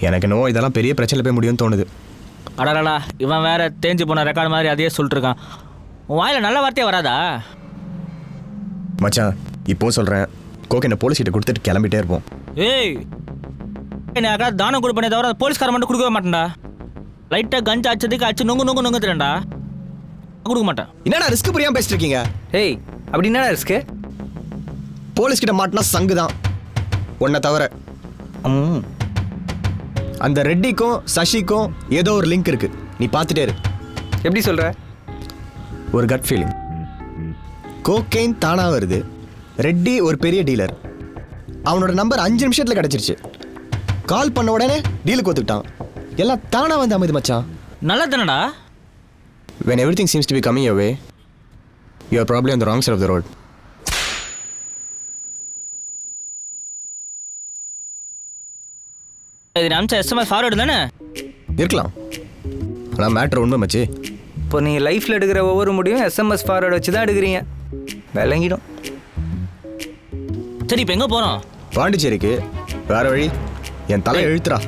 எனக்கு என்னவோ இதெல்லாம் பெரிய பிரச்சனை போய் முடியும்னு தோணுது. அடடா, இவன் வேற தேஞ்சு போன ரெக்கார்டு மாதிரி அதையே சொல்லிட்டு இருக்கான். உன் வாயில் நல்ல வார்த்தையே வராதா? மச்சான் இப்போ சொல்கிறேன், கோகேனை போலீஸ்கிட்ட கொடுத்துட்டு கிளம்பிட்டே இருப்போம். ஏய், என்ன யாராவது தானம் கொடுப்பனே தவிர போலீஸ்கார மட்டும் கொடுக்கவே மாட்டேன்டா. லைட்டாக கஞ்சா அடிச்சதுக்கு அடிச்சு நொங்கு திரண்டா கொடுக்க மாட்டேன். என்னடா ரிஸ்க் புரியாமல் பேசிட்டு இருக்கீங்க? ஏய், அப்படி என்னடா ரிஸ்க்கு? போலீஸ்கிட்ட மாட்டினா சங்கு தான் ஒன்றை தவிர. அந்த ரெட்டிக்கும் சசிக்கும் ஏதோ ஒரு லிங்க் இருக்கு, நீ பார்த்துட்டே இரு. எப்படி சொல்ற? ஒரு கட் ஃபீலிங். கோகெயின் தானா வருது. ரெட்டி ஒரு பெரிய டீலர். அவனோட நம்பர் 5 நிமிஷத்தில் கிடச்சிருச்சு. கால் பண்ண உடனே டீலுக்கு ஒத்துக்கிட்டான். எல்லாம் தானா வந்து அமைது மச்சான். நல்லா தானடா. When everything seems to be coming your way, you are probably on the wrong side of the road. இது அமிச்ச எஸ்எம்எஸ் ஃபார்வர்டு தானே இருக்கலாம். ஆனால் மேட்ரு உண்மை மச்சி. இப்போ நீ லைஃப்பில் எடுக்கிற ஒவ்வொரு முடிவும் எஸ்எம்எஸ் ஃபார்வர்டு வச்சு தான் எடுக்கிறீங்க. விளங்கிடும். சரி, இப்போ எங்கே போகிறோம்? பாண்டிச்சேரிக்கு. வேற வழி? என் தலை எழுத்துறா.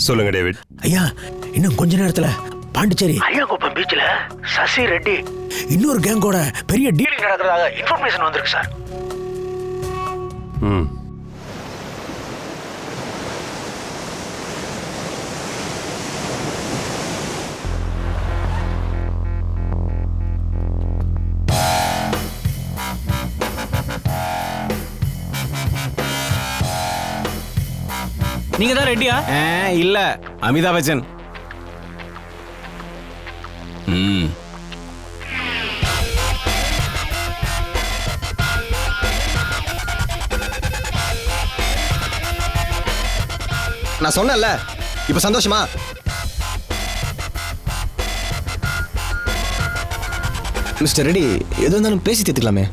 சொல்லுங்க டேவிட். ஐயா, இன்னும் கொஞ்ச நேரத்துல பாண்டிச்சேரி ஐயாகுப்பம் பீச்ல சசி ரெட்டி இன்னொரு கேங்கோட பெரிய டீலிங் நடக்கிறதாக இன்ஃபர்மேஷன் வந்திருக்கு சார். ம், நீங்க தான் ரெட்டியா? இல்ல, அமிதாப் பச்சன். நான் சொன்னேன்ல, இப்போ சந்தோஷமா? மிஸ்டர் ரெட்டி, எது இருந்தாலும் பேசி தீர்த்துக்கலாமே.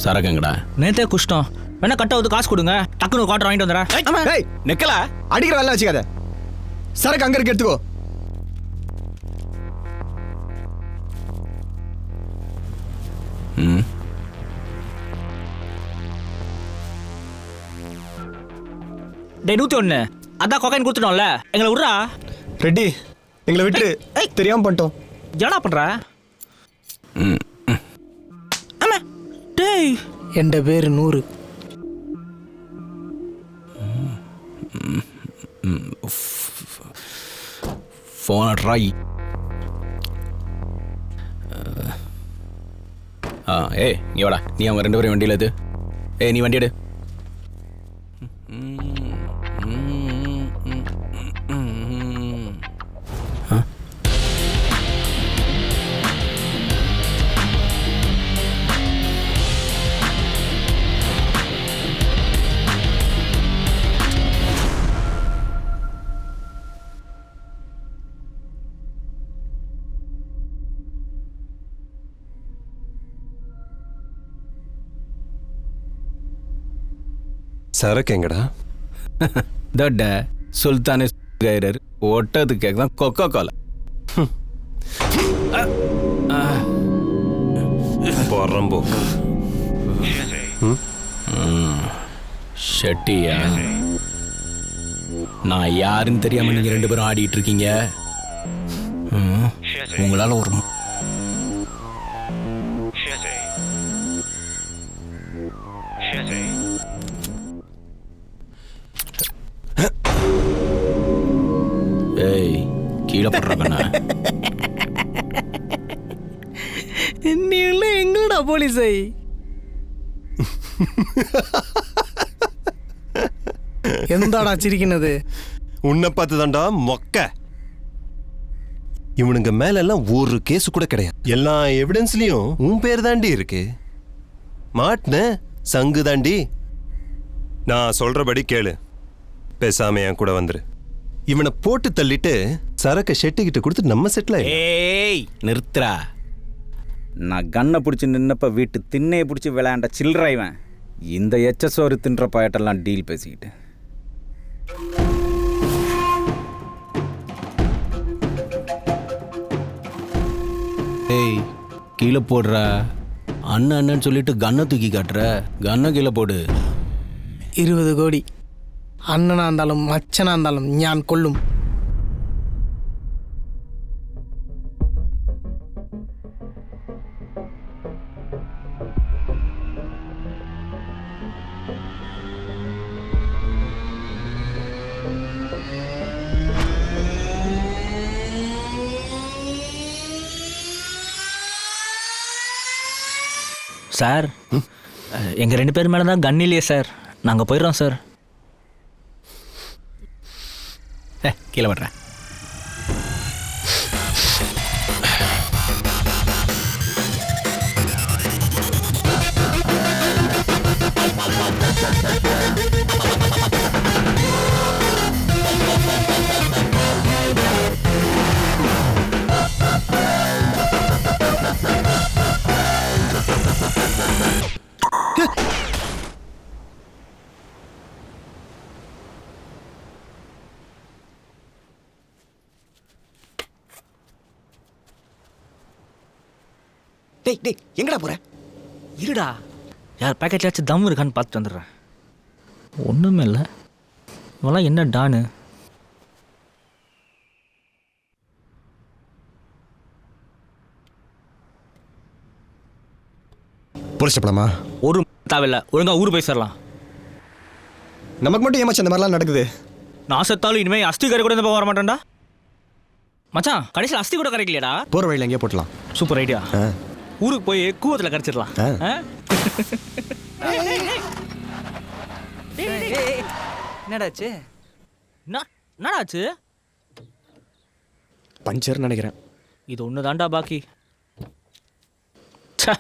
சரக்குங்கடா. நேத்தே குஷ்டம். வேணா கட்ட வந்து காசு கொடுங்க, டக்குனு ஒரு குவார்டர் வாங்கிட்டு வந்துடுறேன். ஏய், நிக்கல, அடிக்கிற வேலை வச்சுக்காத. சரக்கு அங்க இருக்கு, எடுத்துக்கோ. டேய் 101, அதான் கொக்கைன் கொடுத்துட்டோம்ல, எங்களை விட்றா. ரெட்டி, எங்களை விட்டுரு. தெரியாம பண்ணிட்டோம். என்னடா பண்ற? ஆமா. டேய், என் பேர் 100. போன ட்ராய். ஏய், நீ வாடா. நீ அவங்க 2 பேரும் வண்டியில் எது? ஏய், நீ வண்டி எடு. சரக்கு எங்கடா? தட்ட சுல்தானே கைரர் ஓட்டது கேக் தான் கொக்கோ கோலா. போறம்போ ஷெட்டியா, நான் யாருன்னு தெரியாம நீங்க 2 பேரும் ஆடிட்டு இருக்கீங்க. உங்களால ஒரு கீழே போடுறாங்கண்ணா. நீ எங்கடா போலீஸை? எந்தாடா சிரிக்கினது? உன்னை பார்த்து தான்டா மொக்க. இவனுங்க மேல எல்லாம் ஒரு கேஸ் கூட கிடையாது. எல்லா எவிடன்ஸ்லயும் உன் பேர் தாண்டி இருக்கு. மாட்டின சங்கு தாண்டி. நான் சொல்றபடி கேளு, பேசாம என் கூட வந்துரு. இவனை போட்டு தள்ளிட்டு சரக்க ஷெட்டிக்கிட்ட கொடுத்து நம்ம செட்டில். ஏய், நிறுத்துறா. நான் கண்ணை பிடிச்சி நின்னப்ப வீட்டு திண்ணையை பிடிச்சி விளையாண்ட சில்லற இவன். இந்த எச்சசோறு தின்ற பாயட்டெல்லாம் டீல் பேசிக்கிட்டு. ஏய், கீழே போடுறா. அண்ணன் அண்ணன்னு சொல்லிட்டு கன்னை தூக்கி காட்டுற. கன்னை கீழே போடு. 20 கோடி அண்ணனா இருந்தாலும் மச்சனா இருந்தாலும் ஞான் கொள்ளும். சார் எங்கள் 2 பேர் மேலே தான் கன் இல்லையே சார். நாங்கள் போயிடுறோம் சார். கீழே வர்றேன். டேய் டேய் எங்கடா போற? இருடா, யார் பேக்கெட்லாச்சும் தம் இருக்கான்னு பார்த்துட்டு வந்துடுறேன். ஒன்றுமே இல்லை, இவெல்லாம் என்ன டானு? போலீஸ் போலாமா? ஒரு தேவையில்லை, ஒழுங்கா ஊர் போய் சேரலாம். நமக்கு மட்டும் ஏமாச்சு அந்த மாதிரிலாம் நடக்குது. நான் செத்தாலும் இனிமேல் அஸ்தி கரை கூட இந்த பக்கம் வர மாட்டேன்டா. மச்சான், கடைசியில் அஸ்தி கூட கரைக்கலையாடா? போற வழியில் எங்கேயே போட்டலாம். Super idea. ஊருக்கு போய் கூவத்தில் கரைச்சிடலாம். என்னடாச்சு? என்னடாச்சு? பஞ்சர் நினைக்கிறேன். இது ஒன்று தாண்டா பாக்கி. ச்சே.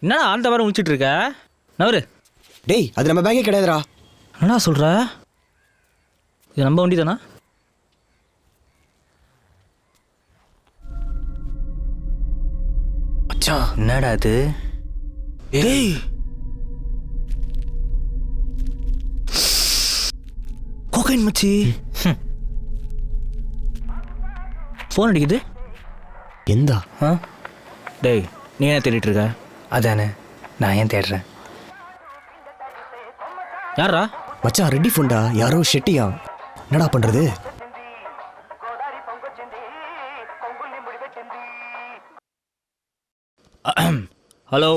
என்னடா ஆழ்ந்த வர முடிச்சிட்டு இருக்க? நவரு. டேய் அது நம்ம பேக்கே கிடையாதுடா. என்னடா சொல்ற? இது நம்ம வண்டி தானா? மச்சான் என்னடா அது? டேய் கோகைன் மச்சி. ஃபோன் அடிக்குது. எந்தா? டேய் நீ என்ன தேடிட்டு இருக்க? அதானே நான் ஏன் தேடுறேன். யாரா? மச்சான் ரெட்டி ஃபோன்டா. யாரோ ஷெட்டியா. என்னடா பண்றது? ஹலோ